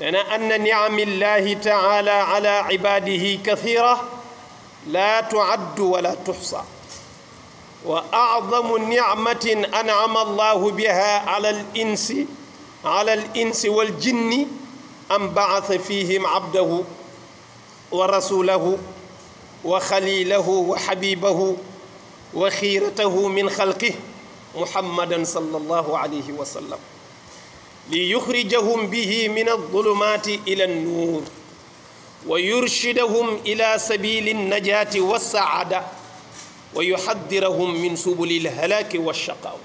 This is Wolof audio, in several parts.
لأن نعم الله تعالى على عباده كثيرة لا تعد ولا تحصى وأعظم نعمة أنعم الله بها على الإنس والجن أن بعث فيهم عبده ورسوله وخليله وحبيبه وخيرته من خلقه محمدا صلى الله عليه وسلم ليخرجهم به من الظلمات إلى النور ويرشدهم إلى سبيل النجاة والسعادة ويحذرهم من سبل الهلاك والشقاء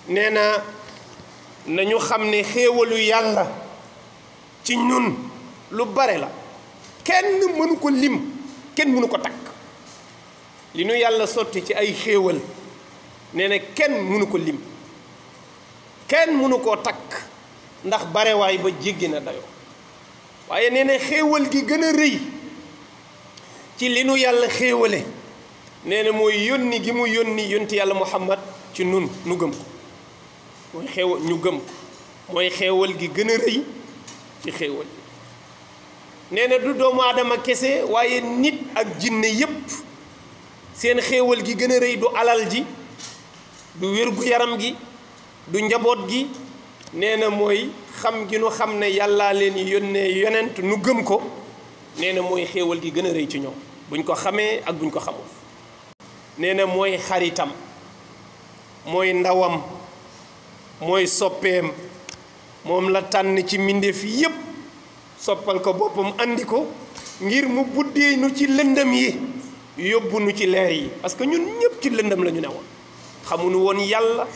نينا nañu xam ne xéewalu yàlla ci ñun lu bare la kenn mënu ko lim kenn mënu ko takk li nu yàlla sotti ci ay xéewal nee na kenn mënu ko lim kenn mënu koo takk ndax barewaay ba jéggi na dayoo waaye nee na xéewal gi gën a rëy ci li nu yàlla xéewale nee na mooy yónni gi mu yónni yonti yàlla Muhammad ci nun nu gëm ko mooy xéewal ñu gëm ko mooy xéewal gi gën a rëy ci xéewal yi nee na du doomu aadama kese waaye nit ak jinne yépp seen xéewal gi gën a rëy du alal ji du wér-gu-yaram gi du njaboot gi nee na mooy xam gi nu xam ne yàllaa leen yónnee yonent nu gëm ko nee na mooy xéewal gi gën a rëy ci ñoom buñ ko xamee ak buñ ko xamul nee na mooy xaritam mooy ndawam mooy soppeem moom la tànn ci mbindeef yépp soppal ko boppam andi ko ngir mu buddee nu ci lëndëm yi yóbbu nu ci leer yi parce que ñun ñëpp ci lëndëm la ñu newoon xamuñu woon yàlla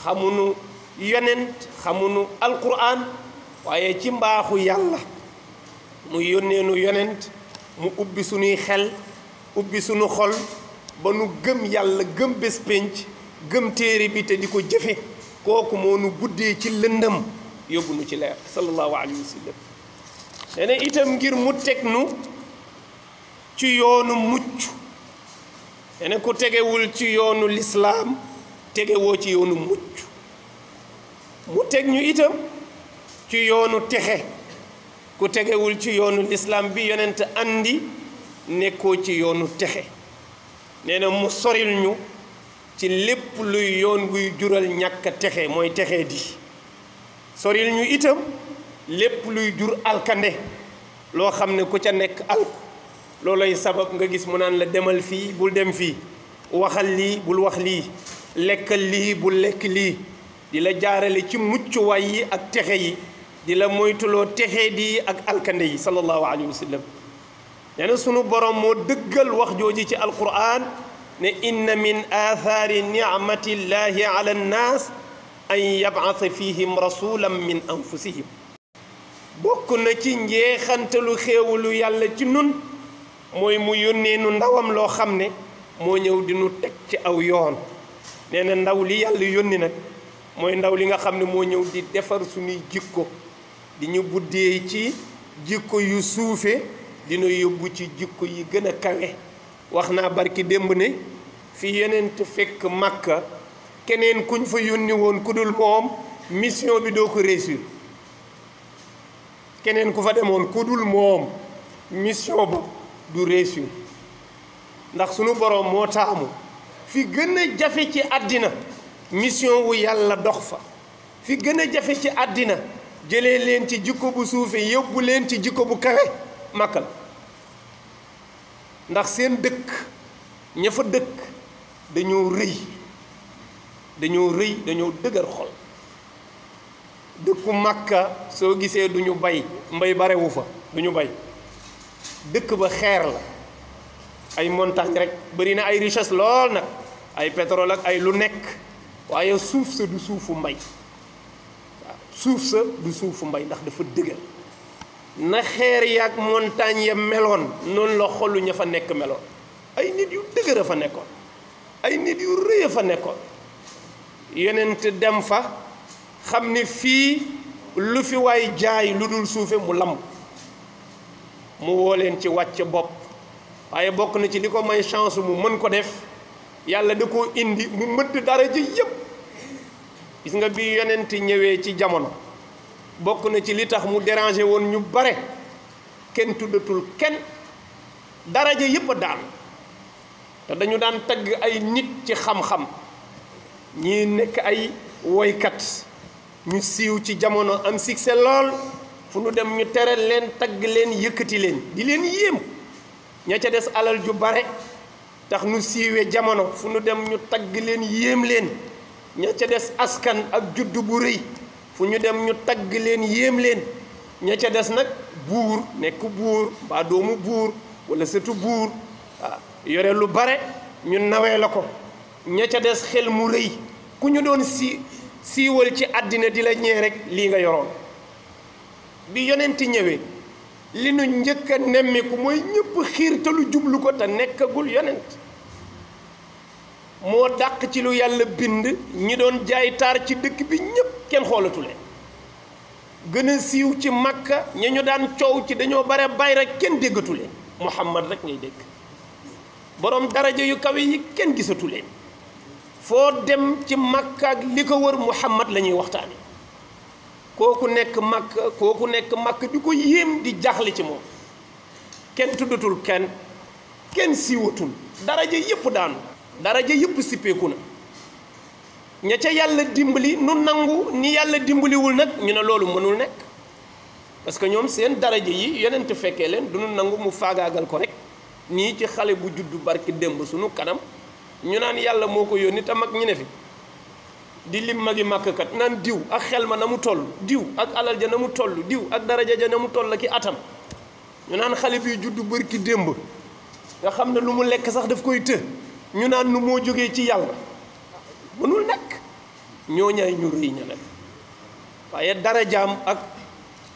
xamuñu yonent xamuñu alquran waaye ci mbaaxu yàlla mu yónnee nu yonent mu ubbi suñuy xel ubbi suñu xol ba nu gëm yàlla gëm bés pénc gëm téere bi te di ko jëfe kooku moo nu buddee ci lëndëm yóbbu nu ci leer sallallahu alayhi wa sallam nee na itam ngir mu teg nu ci yoonu mucc nee na ku tegewul ci yoonu lislaam tegewoo ci yoonu mucc mu teg ñu itam ci yoonu texe ku tegewul ci yoonu lislaam bi yonent andi nekkoo ci yoonu texe nee na mu soril ñu ci lépp luy yoon guy jural ñàkk a texe mooy texe di soril ñu itam lépp luy jur alkande loo xam ne ku ca nekk alku looloy sabab nga gis mu naan la demal fii bul dem fii waxal lii bul wax lii lekkal lii bul lekk lii di la jaarale ci muccuwaay yi ak texe yi di la moytuloo texe di ak alkande yi sallallahu alayhi wa sallam nee na sunu borom moo dëggal wax jooji ci alquran ne inna min aathaari nicmati llahi ala nnaas an yab'atha fihim rasulan min anfusihim bokk na ci njeexantalu xéewalu yàlla ci nun mooy mu yónnee nu ndawam loo xam ne moo ñëw di nu teg ci aw yoon nee na ndaw li yàlla yónni nag mooy ndaw li nga xam ne moo ñëw di defar suñuy jikko di ñu buddee ci jikko yu suufe dina yóbbu ci jikko yi gën a kawe wax naa barki démb ne fi yonent fekk Makka keneen kuñ fa yónni woon ku dul moom mission bi doo ko réussir keneen ku fa demoon ku dul moom mission ba du réussir ndax sunu boroom moo taamu fi gën a jafe ci àddina mission wu yàlla dox fa fi gën a jafe ci àddina jëlee leen ci jikko bu suufe yóbbu leen ci jikko bu kawe Makka la ndax seen dëkk ña fa dëkk dañoo rëy dañoo dëgër xol dëkku Makka soo gisee duñu bay mbay barewu fa duñu bay dëkk ba xeer la ay montagne rek bari na ay richesse lool nag ay pétrole ak ay lu nekk waaye suuf sa du suufu mbay waaw suuf sa du suufu mbay ndax dafa dëgër na xeer yaak montagne ya meloon noonu la xolu ña fa nekk meloon ay nit yu dëgër a fa nekkoon ay nit yu rëy a fa nekkoon yonent dem fa xam ni fii lu fi waay jaay lu dul suufe mu lamb mu woo leen ci wàcc bopp waaye bokk na ci li ko may chance mu mën ko def yàlla da koo indi mu mëdd dara ji yépp gis nga bi yonent ñëwee ci jamono bokk na ci li tax mu dérangé woon ñu bare kenn tuddatul kenn daraja yépp a daan te dañu daan tagg ay nit ci xam-xam ñii nekk ay woykat ñu siiw ci jamono am succès lool fu nu dem ñu tere leen tagg leen yëkkati leen di leen yéem ña ca des alal ju bare tax nu siiwee jamono fu nu dem ñu tagg leen yéem leen ña ca des askan ak juddu bu rëy fu ñu dem ñu tagg leen yéem leen ña ca des nag buur nekk buur mbaa doomu buur wala sëtu buur yore lu bare ñu nawee la ko ña ca des xel mu rëy ku ñu doon siiwal ci àddina di la ñee rek lii nga yoroon bi yonenti ñëwee li nu njëkk a nemmiku mooy ñëpp xiir te lu jublu ko te nekkagul yonent moo dàq ci lu yàlla bind ñi doon jaay taar ci dëkk bi ñëpp kenn xoolatu leen gën a siiw ci Makka ña ñu daan coow ci dañoo bare bay rek kenn déggatu leen Muhammad rek ngay dégg borom daraja yu kawe yi kenn gisatu leen foo dem ci Makka ak li ko wër Muhammad la ñuy waxtaane kooku nekk Makka di ko yéem di jaaxle ci moom kenn tuddatul kenn siiwatul daraja yëpp daanu daraja yëpp sippeeku na ña ca yàlla dimbali nu nangu ni yàlla dimbaliwul nag ñu ne loolu mënul nekk parce que ñoom seen daraja yi yonent fekkee leen du nu nangu mu faagaagal ko rek nii ci xale bu juddu barki démb sunu kanam ñu naan yàlla moo ko yónni te mag ñi ne fi di lim magi màkkkat naan diw ak xel ma na mu toll diw ak alal ja na mu toll diw ak daraja ja na mu toll ki atam ñu naan xale bi juddu barki démb nga xam ne lu mu lekk sax daf koy të ñu naan nu moo jógee ci yàlla mënul nekk ñoo ñaay ñu rëy ña nag waaye darajaam ak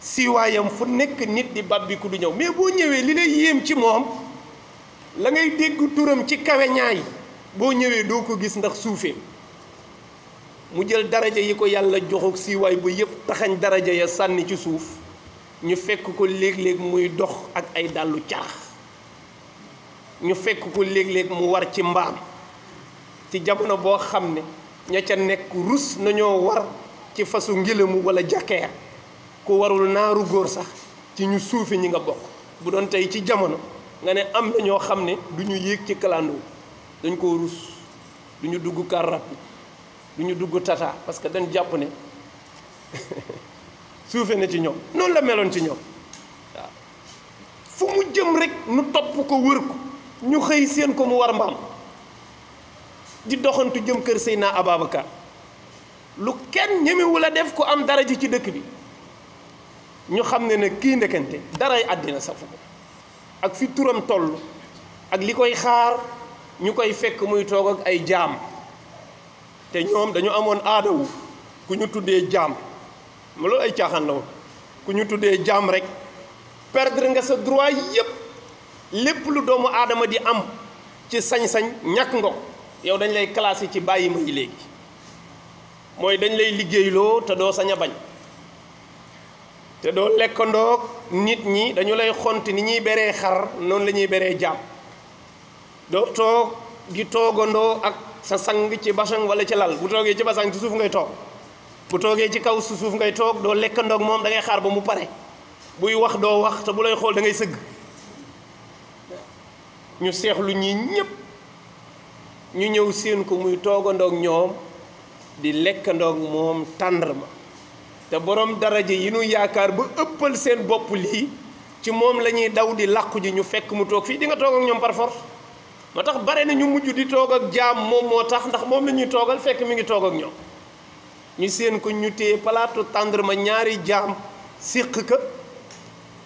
siiwaayam fu nekk nit di babbiku du ñëw mais boo ñëwee li lay yéem ci moom la ngay dégg turam ci kawe ñaay boo ñëwee doo ko gis ndax suufee mu jël daraja yi ko yàlla joxuk siiwaay ba yëpp taxañ daraja ya sànni ci suuf ñu fekk ko léeg-léeg muy dox ak ay dàllu carax ñu fekk ko léeg-léeg mu war ci mbaam ci jamono boo xam ne ña ca nekk rus nañoo war ci fasu ngilamu wala jakeer ku warul naaru góor sax ci ñu suufi ñi nga bokk bu doon tey ci jamono nga ne am na ñoo xam ne du ñu yéeg ci kalandoo dañ koo rus du ñu dugg car rapide du ñu dugg tata parce que dañ jàpp ne suufe na ci ñoom noonu la meloon ci ñoom waaw fu mu jëm rek nu topp ko wër ko ñu xëy seen ko mu war mbaam di doxantu jëm kër Seydina Ababacar lu kenn ñemewu la def ko am dara ji ci dëkk bi ñu xam ne nag kii ndekante daray àddina safu ko ak fi turam toll ak li koy xaar ñu koy fekk muy toog ak ay jaam te ñoom dañu amoon aadawu ku ñu tuddee jaam ma loolu ay caaxaan la woon ku ñu tuddee jaam rek perdre nga sa droit yépp lépp lu doomu aadama di am ci sañ-sañ ñàkk nga ko yow dañ lay classé ci bàyyi ma yi léegi mooy dañ lay liggéeyloo te doo sañ a bañ te doo lekkandoog nit ñi dañu lay xont ni ñuy beree xar noonu la ñuy beree jaam doo toog di toogandoo ak sa sang ci basang wala ci lal bu toogee ci basang ci suuf ngay toog bu toogee ci kaw su suuf ngay toog doo lekkandoog moom da ngay xaar ba mu pare buy wax doo wax te bu lay xool da ngay sëgg ñu seexlu ñi ñépp ñu ñëw seen ko muy toogandoog ñoom di lekkandoog moom tàndarma te borom daraja yi nu yaakaar ba ëppal seen bopp lii ci moom la ñuy daw di làqu ji ñu fekk mu toog fii di nga toog ak ñoom par force moo tax bare na ñu mujj di toog ak jaam moom moo tax ndax moom la ñuy toogal fekk mi ngi toog ak ñoom ñu seen ko ñu téye palaatu tàndarma ñaari jaam siq ka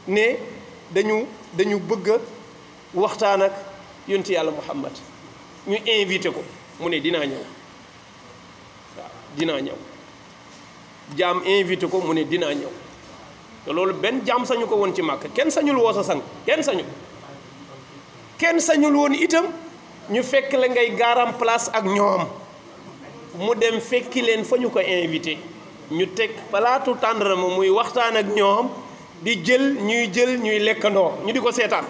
ne dañu bëgg a waxtaan ak yonti yàlla Muhammad ñu invité ko mu ne dinaa ñëw waaw dinaa ñëw jaam invité ko mu ne dinaa ñëw te loolu benn jaam sañu ko woon ci Màkka kenn sañul woo sa sang kenn sañul woon itam ñu fekk la ngay gaaram place ak ñoom mu dem fekki leen fa ñu ko invité ñu teg palaatu tàndarma muy waxtaan ak ñoom di jël ñuy lekkandoo ñu di ko seetaan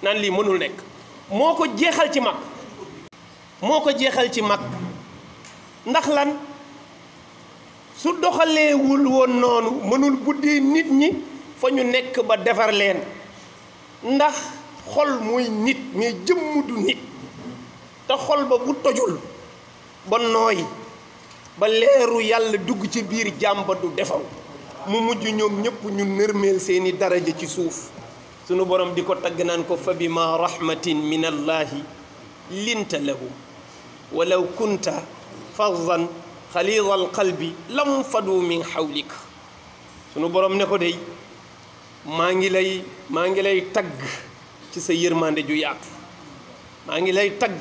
naan lii mënul nekk moo ko jeexal ci mag ndax lan su doxaleewul woon noonu mënul buddi nit ñi fa ñu nekk ba defar leen ndax xol mooy nit mais jëmm du nit te xol ba bu tojul ba nooy ba leeru yàlla dugg ci biir jàmba du defaw mu mujj ñoom ñëpp ñu nërmeel seeni daraja ci suuf sunu borom di ko tagg naan ko fa bima rahmatin min allahi linta lahum walaw kunta faddan xalida alqalbi lam fadu min xawlik sunu borom ne ko dey maa ngi lay tagg ci sa yërmande ju yaatu maa ngi lay tagg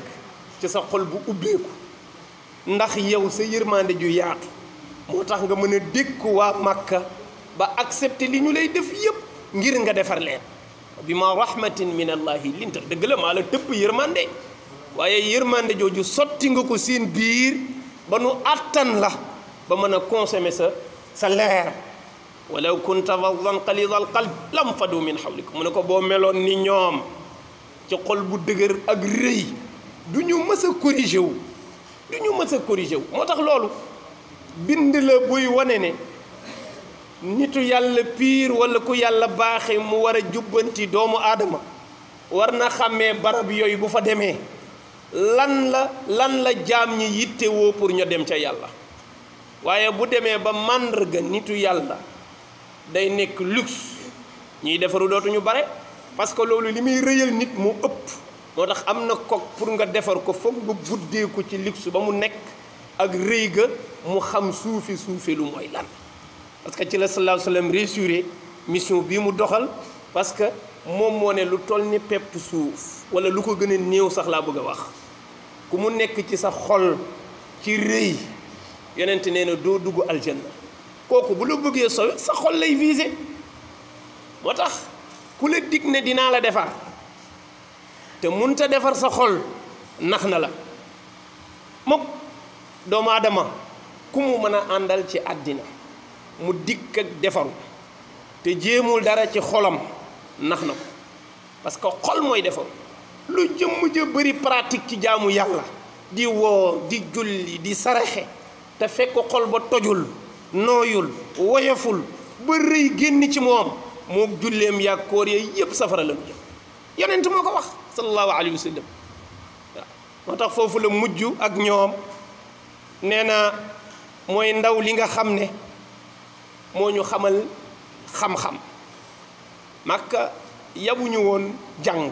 ci sa xol bu ubbeeku ndax yow sa yërmande ju yaatu moo tax nga mën a dékku waa Màkka ba accepté li ñu lay def yépp ngir nga defar leen bi ma rahmatin min allahi linta dëgg la maa la tëpp yërmande waaye yërmande jooju sotti nga ko seen biir ba nu àttan la ba mën a consommer sa leer walaw kunta faddan qalida al qalb lam fadu min hawlik mu ne ko boo meloon ni ñoom ci xol bu dëgër ak rëy du ñu mës a corrigé wu moo tax loolu bind la buy wane ne nitu yàlla piir wala ku yàlla baaxe mu war a jubbanti doomu aadama war na xàmmee barab yooyu bu fa demee lan la jaam ñi yittewoo pour ñu dem ca yàlla waaye bu demee ba màndarga nitu yàlla day nekk luxe ñiy defaru dootuñu bare parce que loolu li muy rëyal nit mu ëpp moo tax am na kook pour nga defar ko foog nga buddeeku ci luxe ba mu nekk ak rëy ga mu xam suufi lu mooy lan parce que ci la sallallahu alayhi wa sallam réussir mission bii mu doxal parce que moom moo ne lu toll ni pepp suuf wala lu ko gën a néew sax laa bëgg a wax ku mu nekk ci sa xol ci rëy yonent nee na doo dugg aljanna kooku bu la bëggee sowe sa xol lay visé moo tax ku la dig ne dinaa la defar te munta defar sa xol nax na la moom doomu aadama ku mu mën a àndal ci àddina mu dikk ak defaru te jéemul dara ci xolam nax na ko parce que xol mooy defaru lu jëmm ja bëri pratique ci jaamu yàlla di woor di julli di saraxe te fekk xol ba tojul nooyul woyoful ba rëy génn ci moom moo julleem yaag koor yooyu yëpp safara la mu jëm yonent moo ko wax sallallahu alayhi wa sallam waaw moo tax foofu la mujj ak ñoom nee na mooy ndaw li nga xam ne moo ñu xamal xam-xam Makka yabuñu woon jàng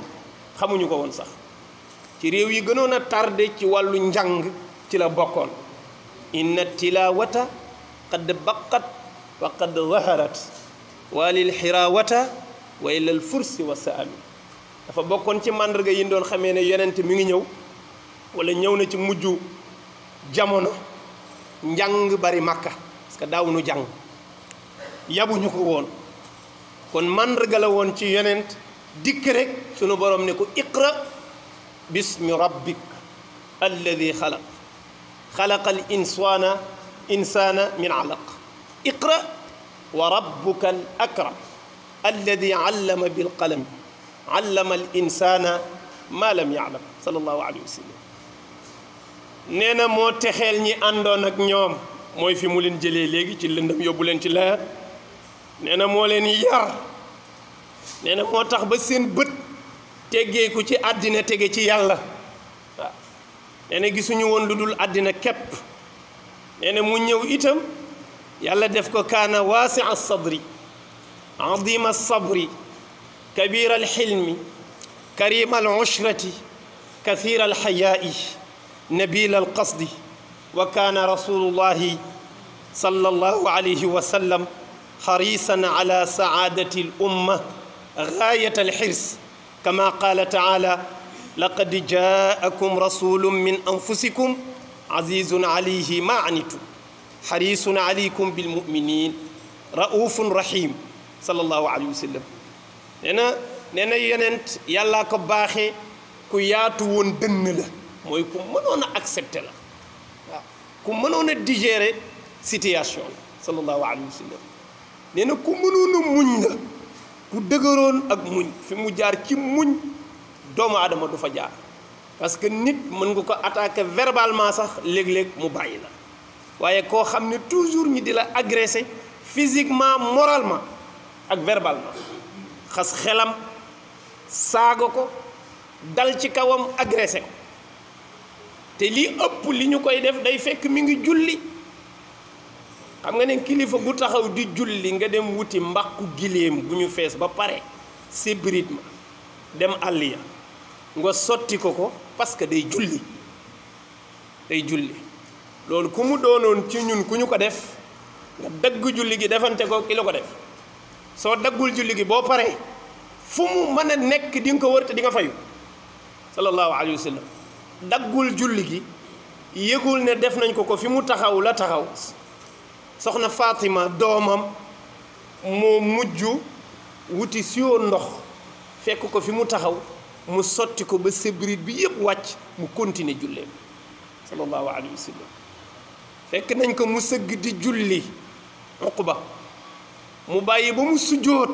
xamuñu ko woon sax ci réew yi gënoon a tardé ci wàllu njàng ci la bokkoon inna tilawata qad baqat wa qad zaharat wa lil xirawata wa ila al fursi wa saami dafa bokkoon ci màndarga yi doon xamee ne yonent mi ngi ñëw wala ñëw na ci mujj jamono njàng bari Makka parce que daawuñu jàng yabuñu ko woon kon màndarga la woon ci yonent dikk rek sunu borom ne ko iqra bismi rabbik alladi xalaq xalaqa al insana min alaq iqra wa rabbuka al akram alladi allama bil qalam allama al insana ma lam yaalam sallallahu alayhi wa sallam nee na moo texeel ñi àndoon ak ñoom mooy fi mu leen jëlee léegi ci lëndëm yóbbu leen ci leer nee na moo leen yar nee na moo tax ba seen bët teggeeku ci àddina tege ci yàlla waaw nee na gisuñu woon lu dul àddina képp nee na mu ñëw itam yàlla def ko kaana waasi'a sadri azima sabri kabira alxilmi karima alushrati kathira alxayaai nabila alqasdi wa kaana rasulullahi sallallahu alayhi wa sallam حريصا على سعادة الأمة غاية الحرص كما قال تعالى لقد جاءكم رسول من أنفسكم عزيز عليه ما عنتم حريص عليكم بالمؤمنين رؤوف رحيم صلى الله عليه وسلم نينا يونent يالا ko baaxee ku yaatu woon dënn la mooy ku mënoon a accepter la waaw ku mënoon a digérer situation la sallallahu alayhi wa sallam nee na ku mënoon a muñ la ku dëgëroon ak muñ fi mu jaar ci muñ doomu aadama du fa jaar parce que nit mën nga ko attaquer verbalement sax léeg-léeg mu bàyyi la waaye koo xam ne toujours ñi di la agressé physiquement moralement ak verbalement xas xelam saaga ko dal ci kawam agressé ko te lii ëpp li ñu koy def day fekk mi ngi julli. xam nga ne kilifa gu taxaw di julli nga dem wuti mbàqu giléem bu ñu fees ba pare sébrit ma dem àll ya nga sotti ko parce que day julli loolu ku mu doonoon ci ñun ku ñu ko def nga dagg julli gi defante ko ki la ko def soo daggul julli gi boo paree fu mu mën a nekk di nga ko wër te di nga fayu sallallahu alayhi wa sallam daggul julli gi yëgul ne def nañ ko fi mu taxaw la taxaw soxna Fatima doomam moo mujj wuti siwo ndox fekk ko fi mu taxaw mu sotti ko ba sébrit bi yëpp wàcc mu continuer julleem sallallahu alayhi wa sallam fekk nañ ko mu sëgg di julli Uqba mu bàyyi ba mu sujjóot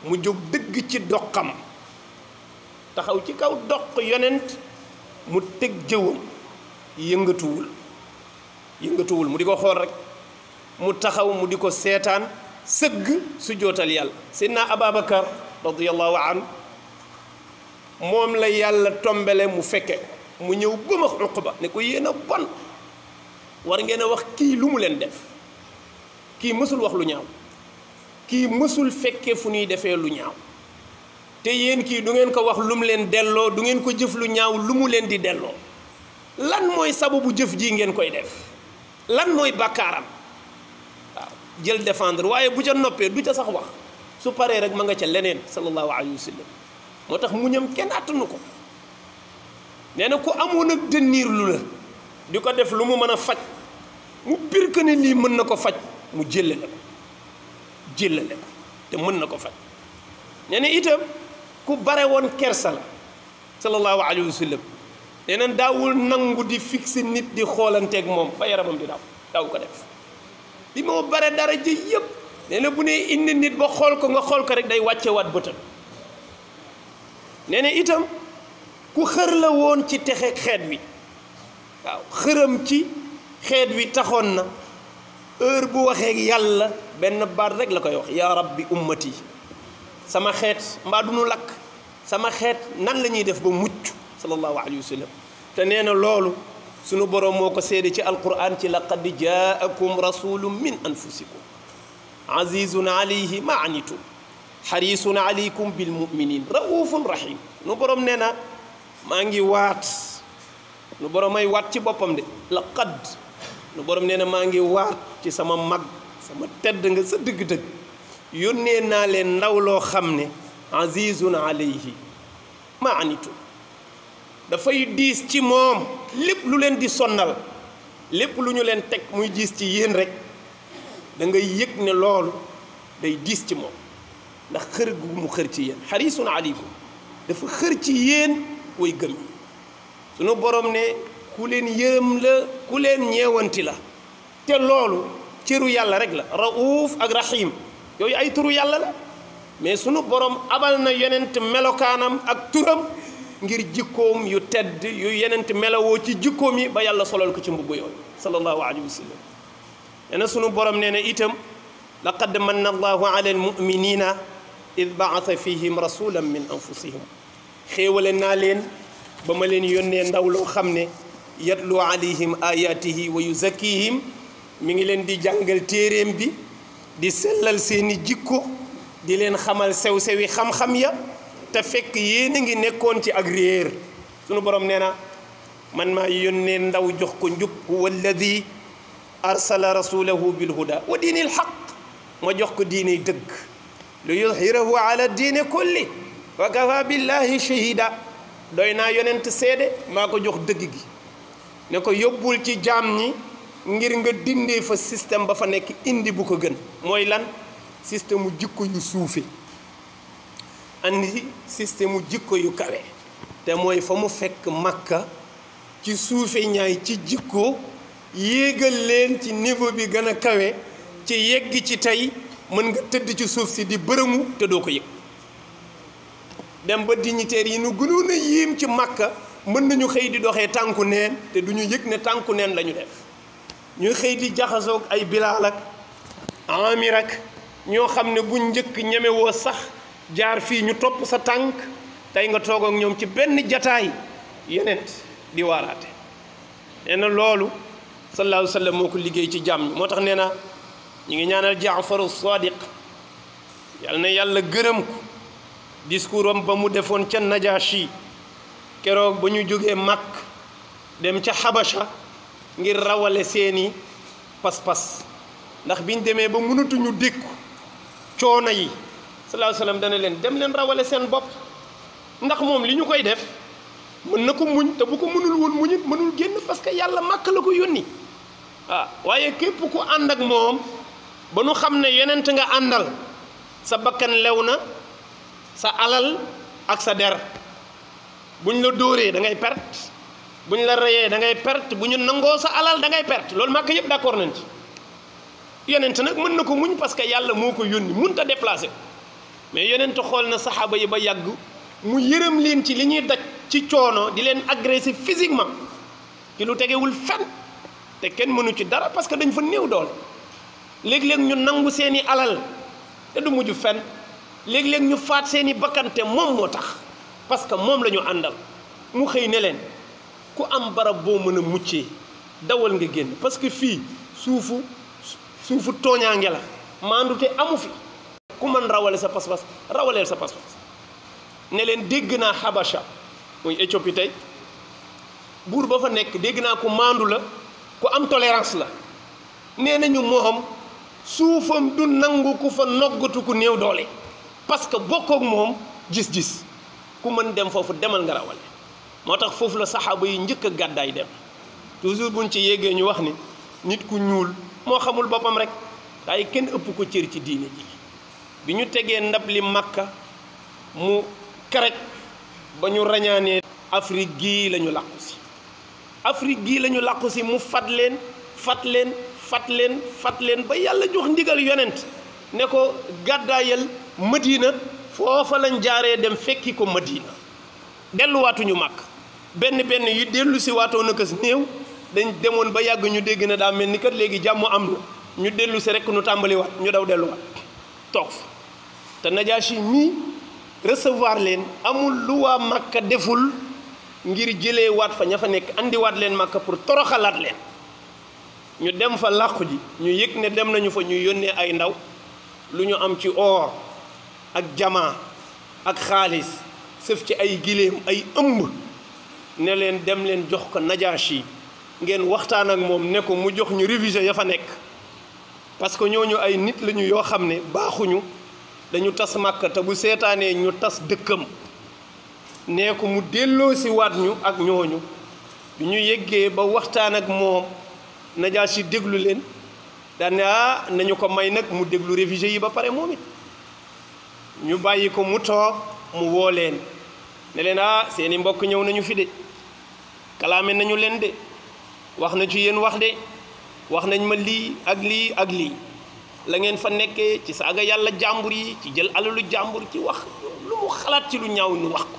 mu jóg dëgg ci doqam taxaw ci kaw doq yonent mu teg jëwam yëngatuwul mu di ko xool rek mu taxaw mu di ko seetaan sëgg sujjóotal yàlla seydna Ababacar radiyallahu anhu moom la yàlla tombele mu fekke mu ñëw bëmax Uqba ne ko yéen a bon war ngeen a wax kii lu mu leen def kii mësul wax lu ñaaw kii mësul fekke fu ñuy defee lu ñaaw te yéen kii du ngeen ko wax lu mu leen delloo du ngeen ko jëf lu ñaaw lu mu leen di delloo lan mooy sababu jëf ji ngeen koy def lan mooy bàkkaaram waaw jël défendre waaye bu ca noppee du ca sax wax su paree rek ma nga ca leneen sallallahu alayhi wa sallam moo tax mu ñëm kenn attanu ko nee na ku amoon ak dënniir lu la di ko def lu mu mën a faj mu bir que ne lii mën na ko faj mu jëllale ko te mën na ko faj nee na itam ku bare woon kersa la sallallahu alayhi wa sallam nee na daawul nangu di fixé nit di xoolanteeg moom ba yaramam di daaw ko def li moo bare dara ji yëpp nee na bu ne indi nit ba xool ko nga xool ko rek day wàcce waat bëtam nee na itam ku xër la woon ci texe xeet wi waaw xëram ci xeet wi taxoon na heure bu waxee yàlla benn baat rek la koy wax yaa rabbi ummati sama xeet mbaa du nu lakk sama xeet nan la ñuy def ba mucc sallallahu alayhi wa sallam te nee na loolu sunu borom moo ko seede ci alquran ci laqad jaakum rasulun min anfusikum azizun alayhi ma anitum xarisun alaykum bil muminin raufun rahim nu borom nee na maa ngi waat nu borom may waat ci boppam de laqad nu borom nee na maa ngi waat ci sama mag sama tedd nga sa dëgg-dëgg yónnee naa leen ndaw loo xam ne azizun alayhi ma anitum dafay diis ci moom lépp lu leen di sonnal lépp lu ñu leen teg muy diis ci yéen rek da ngay yëg ne loolu day diis ci moom ndax xër gu mu xër ci yéen xarisun aleykum dafa xër ci yéen way gëm yi sunu borom ne ku leen yërëm la ku leen ñeewanti la te loolu cëru yàlla rek la rauf ak rahim yooyu ay turu yàlla la mais sunu borom abal na yonent melokaanam ak turam ngir jikkoom yu tedd yu yenent melawoo ci jikkoom yi ba yàlla solal ko ci mbubb yooyu sallallahu alayhi wa sallam nee na sunu borom nee na itam laqad manna allahu ala almuminina id baasa fihim rasulan min anfusihim xéewale naa leen ba ma leen yónnee ndaw loo xam ne yatlu alayhim ayatihi wa yuzakkihim mi ngi leen di jàngal téeréem bi di sellal seeni jikko di leen xamal sew-sewi xam-xam ya te fekk yéen a ngi nekkoon ci ak réer sunu borom nee na man maa yónnee ndaw jox ko njub huwa alladi arsala rasulahu bilhuda wa diinil xaq ma jox ko diiney dëgg lu yuzhirahu ala diine kulli wa kafa billahi shahida doy naa yonent seede maa ko jox dëgg gi ne ko yóbbul ci jaam ñi ngir nga dindee fa système ba fa nekk indi bu ko gën mooy lan système mu jikko yu suufe andi système mu jikko yu kawe te mooy fa mu fekk makka ci suufe ñaay ci jikko yéegal leen ci niveau bi gën a kawe ci yegg ci tey mën nga tëdd ci suuf si di bërëmu te doo ko yëg dem ba dignitaires yi nu gënoon a yéem ci makka mën nañu xëy di doxee tànku neen te du ñu yëg ne tànku neen la ñu def ñuy xëy di jaxasoog ay Bilaal ak Amir ak ñoo xam ne bu njëkk ñemewoo sax jaar fii ñu topp sa tànk tey nga toog ak ñoom ci benn jataay yeneen di waaraate. nee na loolu sallallahu alayhi wa sallam moo ko liggéey ci jàmm ñi moo tax nee na ñu ngi ñaanal Jaafaru Sadiq yal na yàlla gërëm ko discours am ba mu defoon ca Najashi keroog ba ñu jógee Makk dem ca Habasha ngir rawale seeni pas-pas ndax biñ demee ba mënatuñu dékku coono yi sallallahu alayhi wa sallam dana leen dem leen rawale seen bopp ndax moom li ñu koy def mën na ko muñ te bu ko mënul woon muñit mënul génn parce que yàlla Makk la ko yónni waaye képp ku ànd ak moom ba nu xam ne yonent nga àndal sa bakkan lew na sa alal ak sa der buñ la dóoree da ngay perte buñ la reyee da ngay perte bu ñu nangoo sa alal da ngay perte loolu Makka yëpp d'accord nañ ci yonent nag mën na ko muñ parce que yàlla moo ko yónni mun ta déplacé mais yonent xool na saxaaba yi ba yàgg mu yërëm leen ci li ñuy daj ci coono di leen agressé physiquement ci lu tegewul fen te kenn mënu ci dara parce que dañ fa néew doole léeg-léeg ñu nangu seeni alal te du mujj fen léeg-léeg ñu faat seeni bakkante moom moo tax parce que moom la ñu àndal mu xëy ne leen ku am barab boo mën a muccee dawal nga génn parce que fii suufu tooñaange la maandute amu fi ku mën rawale sa pas-pas rawaleel sa pas-pas ne leen dégg naa Habasha muy Éthiopie tey buur ba fa nekk dégg naa ku maandu la ku am tolérance la nee nañu moom suufam du nangu ku fa noggatu ku néew doole parce que bokkook moom gis-gis ku mën dem foofu demal nga rawale moo tax foofu la saxaaba yi njëkk a gàddaay dem toujours buñ ci yéegee ñu wax ni nit ku ñuul moo xamul boppam rek waaye kenn ëpp ko cër ci diine ji bi ñu tegee ndab li Makka mu kerek ba ñu rañaanee Afrique gii la ñu làqu si Afrique gii la ñu làqu si mu fat leen ba yàlla jox ndigal yonent ne ko gàddaayal Madina foofa lañ jaaree dem fekki ko Madina delluwaatuñu Makk benn yu dellu si waatoo na kës néew dañ demoon ba yàgg ñu dégg na daa mel ni kat léegi jàmm am na ñu dellu si rek nu tàmbaliwaat ñu daw delluwaat toog fa te Najaasi mii recevoir leen amul lu waa Makka deful ngir jëlee waat fa ña fa nekk andiwaat leen Makka pour toroxalaat leen ñu dem fa làqu ji ñu yëg ne dem nañu fa ñu yónnee ay ndaw lu ñu am ci or ak jamaa ak xaalis sëf ci ay giléem ay ëmb ne leen dem leen jox ko Najaasi ngeen waxtaan ak moom ne ko mu jox ñu révisé ya fa nekk parce que ñooñu ay nit lañu yoo xam ne baaxuñu dañu tas Makka te bu seetaanee ñu tas dëkkam nee ko mu delloo si waat ñu ak ñooñu bi ñu yeggee ba waxtaan ak moom Najaasi déglu leen daan ne nañu ko may nag mu déglu réfugié yi ba pare moom it ñu bàyyi ko mu toog mu woo leen ne leen seeni mbokk ñëw nañu fi de kalaame nañu leen de wax na ci yéen wax de wax nañ ma lii ak lii la ngeen fa nekkee ci saaga yàlla jàmbur yi ci jël alalu jàmbur ci wax lu mu xalaat ci lu ñaaw ñu wax ko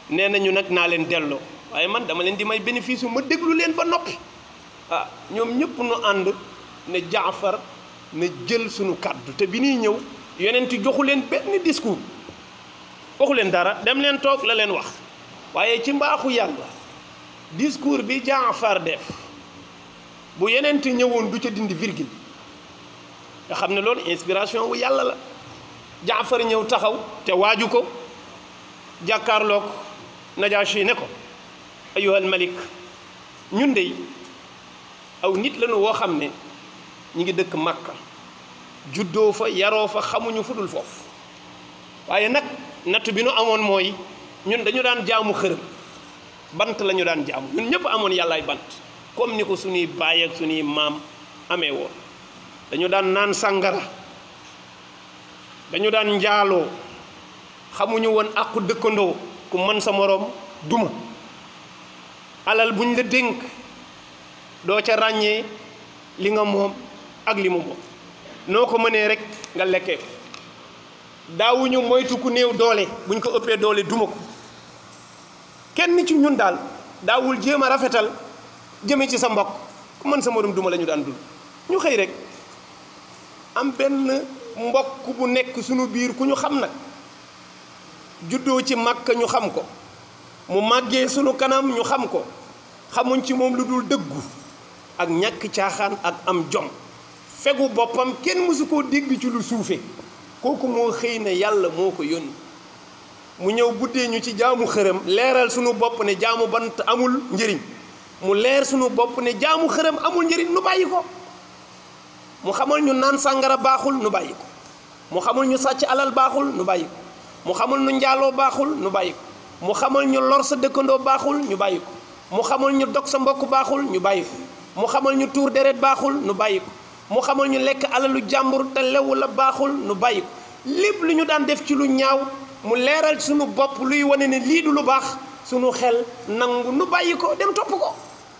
nee nañu nag naa leen delloo waaye man dama leen di may bénéfice ma déglu leen ba noppi ñoom ñëpp nu ànd ne Jaafar na jël sunu kàddu te bi ñuy ñëw yonent joxu leen benn discours waxu leen dara dem leen toog la leen wax waaye ci mbaaxu yàlla discours bi Jaafar def bu yonent ñëwoon du ca dindi virgule nga xam ne loolu inspiration wu yàlla la Jaafar ñëw taxaw te waaju ko jàkkaarloog Najaasi ne ko ayyuhal malik ñun dey aw nit lañu woo xam ne ñi ngi dëkk Makka juddoo fa yaroo fa xamuñu fu dul foofu waaye nag natt bi nu amoon mooy ñun dañu daan jaamu xërëm bant la ñu daan jaamu ñun ñëpp amoon yàllaay bant comme ni ko suñuy baay ak suñuy maam amee woon dañu daan naan sàngara dañu daan njaaloo xamuñu woon àqu dëkkandoo ku mën sa moroom duma alal buñ la dénk doo ca ràññee li nga moom ak li mu moom noo ko mënee rek nga lekkee ko daawuñu moytu ku néew doole buñ ko ëppee doole duma ko kenn ci ñun daal daawul jéem a rafetal jëme ci sa mbokk ku mën sa morom duma la ñu daan dund. ñu xëy rek am benn mbokk bu nekk sunu biir ku ñu xam nag juddoo ci Makka ñu xam ko mu màggee sunu kanam ñu xam ko xamuñ ci moom lu dul dëggu ak ñàkk caaxaan ak am jom fegu boppam kenn mësu koo dégg ci lu suufe kooku moo xëy ne yàlla moo ko yónni mu ñëw buddee ñu ci jaamu xërëm leeral sunu bopp ne jaamu bant amul njëriñ mu leer sunu bopp ne jaamu xërëm amul njëriñ nu bàyyi ko mu xamal ñu naan sàngara baaxul nu bàyyi ko mu xamal ñu sàcc alal baaxul nu bàyyi ko mu xamal ñu njaaloo baaxul nu bàyyi ko mu xamal ñu lor sa dëkkandoo baaxul ñu bàyyi ko mu xamal ñu dog sa mbokk baaxul ñu bàyyi ko mu xamal ñu tuur deret baaxul nu bàyyi ko mu xamal ñu lekk alalu jàmbur te lewu la baaxul nu bàyyi ko lépp lu ñu daan def ci lu ñaaw mu leeral sunu bopp luy wane ne lii du lu baax sunu xel nangu nu bàyyi ko dem topp ko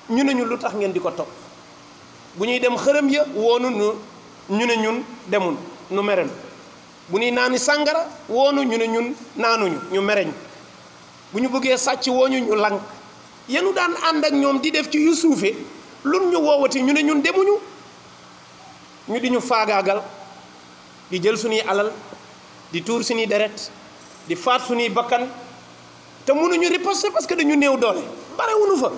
ñu ne ñu lu tax ngeen di ko topp bu ñuy dem xërëm ya woonu ñu ne ñun demul nu meren bu ñuy naani sàngara woonu ñu ne ñun naanuñu ñu mereñ bu ñu bëggee sàcc wooñu ñu lank yenu daan ànd ak ñoom di def ci yu suufe lun ñu woowati ñu ne ñun demuñu ñu di ñu faagaagal di jël suñuy alal di tuur suñuy deret di faat suñuy bakkan te mënuñu riposter parce que dañu néew doole barewuñu fa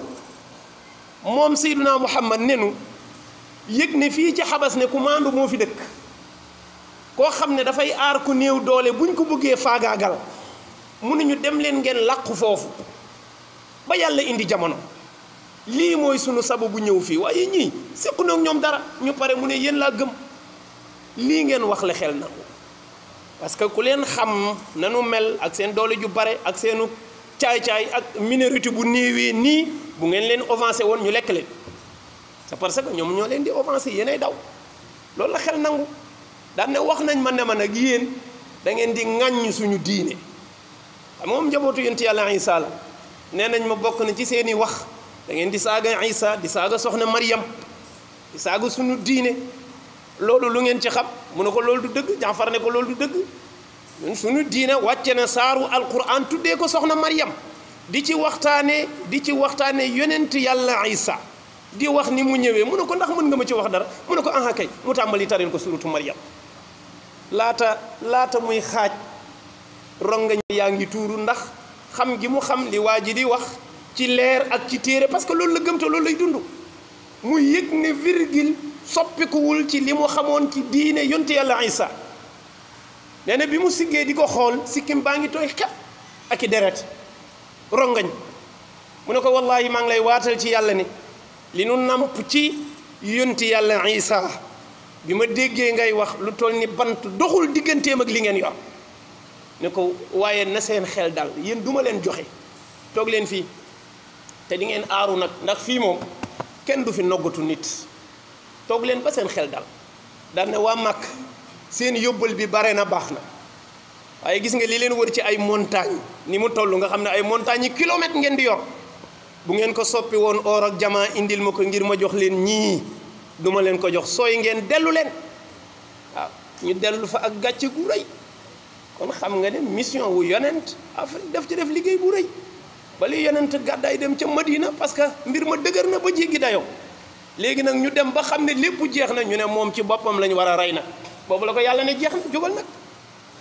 moom Seydina Muhammad nenu yëg ne fii ci xabas ne ku maandu moo fi dëkk koo xam ne dafay aar ku néew doole buñ ko bëggee faagaagal mënuñu dem leen ngeen làqu foofu ba yàlla indi jamono lii mooy sunu sababu ñëw fii waaye ñii sequ na ñoom dara ñu pare mu ne yéen laa gëm lii ngeen wax la xel na parce que ku leen xam nanu mel ak seen doole ju bare ak seenu caay-caay ak minorité bu néewee nii bu ngeen leen avancé woon ñu lekk leen c'est parce que ñoom ñoo leen di avancé yéenay daw loolu la xel nangu daan ne wax nañ ma ne ma nag yéen da ngeen di ŋàññ suñu diine xam moom njabootu yonent yàlla Isa la nee nañ ma bokk na ci seeni wax da ngeen di saaga Isa di saaga soxna Maryam di saaga suñu diine loolu lu ngeen ci xam mu ne ko loolu du dëgg Jaafar ne ko loolu du dëgg ñun suñu diine wàcce na saaru alquran tuddee ko soxna Maryam di ci waxtaane yonent yàlla Isa di wax ni mu ñëwee mu ne ko ndax mën nga ma ci wax dara mu ne ko aha kay mu tàmbali taril ko suratu Maryam laata muy xaaj rongañ yaa ngi tuuru ndax xam gi mu xam li waa ji di wax ci leer ak ci téere parce que loolu la gëm te loolu lay dund mu yëg ne virgule soppikuwul ci li mu xamoon ci diine yonte yàlla Isa nee na bi mu siggee di ko xool sikkim baa ngi tooy xep ak i deret rongañ mu ne ko wallahi maa ngi lay waatal ci yàlla ni li nu namp ci yonti yàlla Isa bi ma déggee ngay wax lu toll ni bant doxul digganteem ak li ngeen yor ne ko waaye na seen xel dal yéen duma leen joxe toog leen fii te di ngeen aaru nag ndax fii moom kenn du fi noggatu nit toog leen ba seen xel dal daan ne waa Màkk seen yóbbal bi bare na baax na waaye gis nga li leen wër ci ay montagne ni mu toll nga xam ne ay montagnes yi kilomètres ngeen di yor bu ngeen ko soppi woon or ak jamaa indil ma ko ngir ma jox leen ñii duma leen ko jox sooy ngeen dellu leen waaw ñu dellu fa ak gàcce gu rëy kon xam nga ne mission wu yonent Afrique def ci def liggéey bu rëy ba li yonent gàddaay dem ca Madina parce que mbir ma dëgër na ba jéggi dayoo léegi nag ñu dem ba xam ne lépp jeex na ñu ne moom ci boppam la ñu war a rey nag boobu la ko yàlla ne jeex na jógal nag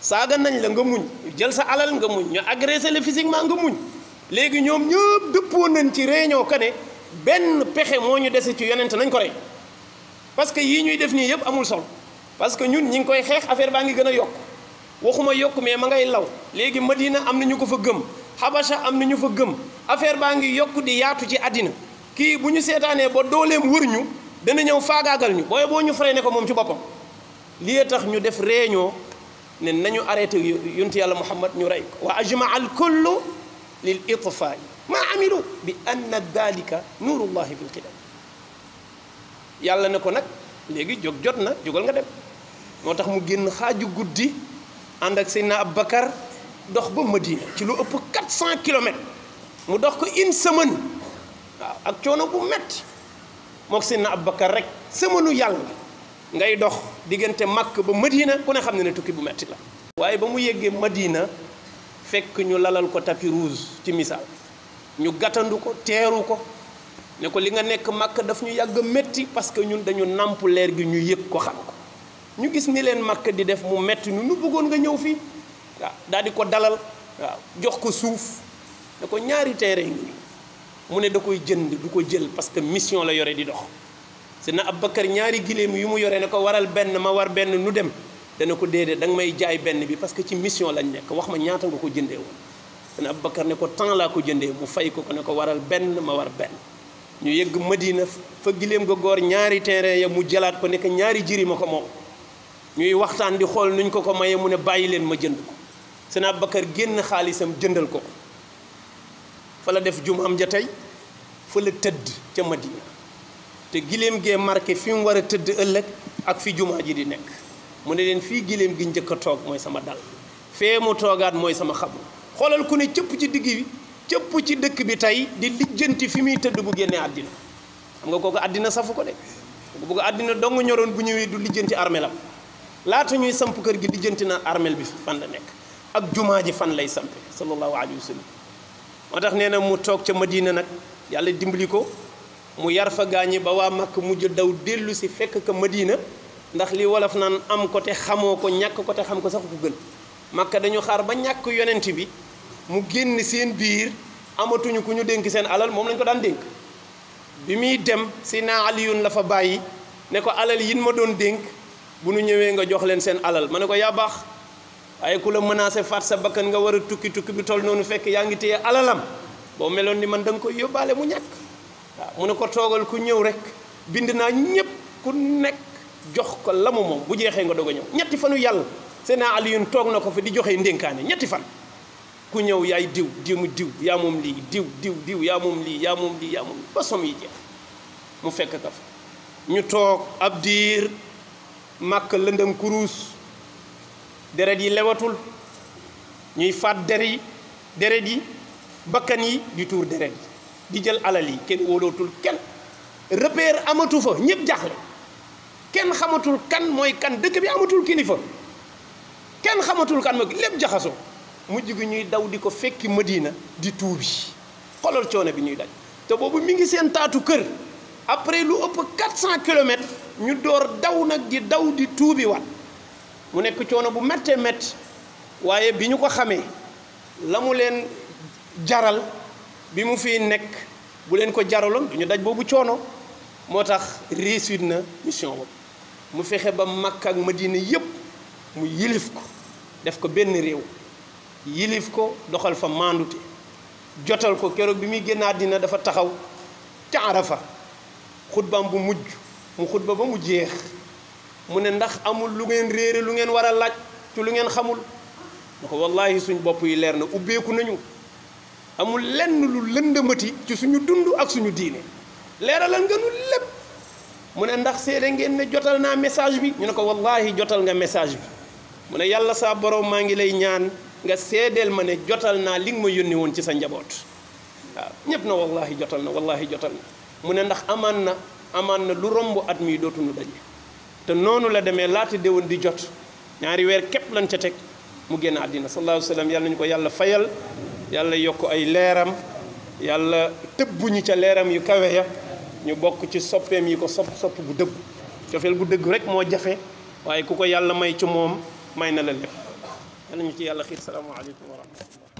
saaga nañ la nga muñ jël sa alal nga muñ ñu agressé la physiquement nga muñ léegi ñoom ñëpp dëppoo nañ ci réunion que ne benn pexe moo ñu dese ci yonent nañ ko rey parce que yii ñuy def nii yëpp amul solo parce que ñun ñi ngi koy xeex affaire baa ngi gën a yokk waxuma yokk mais ma ngay law léegi Madina am na ñu ko fa gëm Habasha am na ñu fa gëm affaire baa ngi yokk di yaatu ci àddina kii bu ñu seetaanee ba dooleem wër ñu dana ñëw faagaagal ñu booy boo ñu freiné ko moom ci boppam lii tax ñu def réunion ne nañu arrêté yonent yàlla Muhammad ñu rey ko wa ajma al kullu lil itfaa'i ma amilu bi anna dalika nuurullahi fil qidam yàlla ne ko nag léegi jóg jot na jógal nga dem moo tax mu génn xaaju guddi ànd ak Seydina Abubakar dox ba Madina ci lu ëpp 400 kilomètres mu dox ko une semaine waaw ak coono bu metti mook Seydina Abubakar rek semaine yàlla ngay dox diggante Makka ba Madina ku ne xam ne ne tukki bu metti la waaye ba mu yeggee Madina fekk ñu lalal ko tapis rouge ci misaal ñu gàttandu ko teeru ko ne ko li nga nekk Makka daf ñu yàgg metti parce que ñun dañu nàmp leer gi ñu yëg ko xam ko ñu gis ni leen Makka di def mu metti nu bëggoon nga ñëw fii waaw daal di ko dalal waaw jox ko suuf ne ko ñaari terrain ngi mu ne da koy jënd du ko jël parce que mission la yore di dox Seydina Aboubacar ñaari giléem yu mu yore ne ko waral benn ma war benn nu dem dana ko déedéet da nga may jaay benn bi parce que ci mission lañ nekk wax ma ñaata nga ko jëndee woon Seydina Aboubacar ne ko temps laa ko jëndee mu fay ko ne ko waral benn ma war benn ñu yegg Madina fa giléem ga góor ñaari terrain ya mu jëlaat ko nekk ñaari jiri ma ko moom ñuy waxtaan di xool nuñ ko maye mu ne bàyyi leen ma jënd ko Seydina Aboubacar génn xaalisam jëndal ko fa la def jumaam ja tey fa la tëdd ca Madina te giléem gee marqué fi mu war a tëdd ëllëg ak fi jumaa ji di nekk mu ne leen fii giléem gi njëkk a toog mooy sama dal fee mu toogaat mooy sama xabru xoolal ku ne cëpp ci digg bi cëpp ci dëkk bi tey di lijjanti fi muy tëdd bu génnee àddina xam nga kooku àddina safu ko de bu ko àddina dong ñoroon bu ñëwee du lijjanti armelam laata ñuy samp kër gi lijjanti na armel bi fan la nekk ak jumaa ji fan lay sampe sallallahu alayhi wa sallam moo tax nee na mu toog ca Madina nag yàlla dimbali ko mu yar fa gaañi ba waa Makka mujj daw dellu si fekk ka Madina ndax li wolof naan am ko te xamoo ko ñàkk ko te xam ko sax ko gën Makka dañu xaar ba ñàkk yonent bi mu génn seen biir amatuñu ku ñu dénk seen alal moom lañ ko daan dénk bi muy dem Seydina Aliyun la fa bàyyi ne ko alal yin ma doon dénk bu nu ñëwee nga jox leen seen alal ma ne ko yaa baax waaye ku la menacé faat sa bakkan nga war a tukki bi toll noonu fekk yaa ngi téye alalam boo meloon ni man da nga koy yóbbaale mu ñàkk waaw mu ne ko toogal ku ñëw rek bind naa ñëpp ku nekk jox ko la mu moom bu jeexee nga doog a ñëw ñetti fanu yàlla Seydina Aliyun toog na ko fi di joxe ndénkaane ñetti fan ku ñëw yaay diw yaa moom lii diw yaa moom lii yaa moom lii yaa moom lii ba som yi jeex mu fekk ka fa ñu toog ab diir màkk lëndëm kuruus deret yi lewatul ñuy faat deret yi bakkan yi di tuur deret yi di jël alal yi kenn wóolootul kenn repère amatu fa ñëpp jaxle kenn xamatul kan mooy kan dëkk bi amatul kilifa kenn xamatul kan mooy lépp jaxasoo mujj gi ñuy daw di ko fekki Madina di tuubi xolal coono bi ñuy daj te boobu mi ngi seen taatu kër après lu ëpp 400 kilomètres ñu door daw nag di daw di tuubi wat mu nekk coono bu méttee métti waaye bi ñu ko xamee la mu leen jaral bi mu fiy nekk bu leen ko jaraloon du ñu daj boobu coono moo tax réussir na mission boobu mu fexe ba Makka ak Madina yépp mu yilif ko def ko benn réew yilif ko doxal fa maandute jotal ko keroog bi muy génn àddina dafa taxaw ca Arafa xutbaam bu mujj mu xutba ba mu jeex mu ne ndax amul lu ngeen réere lu ngeen war a laaj ci lu ngeen xamul na ko wallahi suñ bopp yi leer na ubbeeku nañu amul lenn lu lëndëmati ci suñu dund ak suñu diine leeralal nga nu lépp mu ne ndax seede ngeen ne jotal naa message bi ñu ne ko wallahi jotal nga message bi mu ne yàlla saa borom maa ngi lay ñaan nga seedeel ma ne jotal naa li nga ma yónni woon ci sa njaboot waaw ñëpp na wallahi jotal na mu ne ndax amaan na lu romb at mi dootuñu daje te noonu la demee laata déwén di jot ñaari weer képp lañ ca teg mu génn àddina sallallahu alayhi wa sallam yàlla nañu ko yàlla fayal yàlla yokk ay leeram yàlla tëbbuñu ca leeram yu kawe ya ñu bokk ci soppeem yi ko sopp bu dëgg cofeel bu dëgg rek moo jafe waaye ku ko yàlla may ci moom may na la lépp yàlla ñu ci yàlla xiir salaamaaleykum wa rahmatullah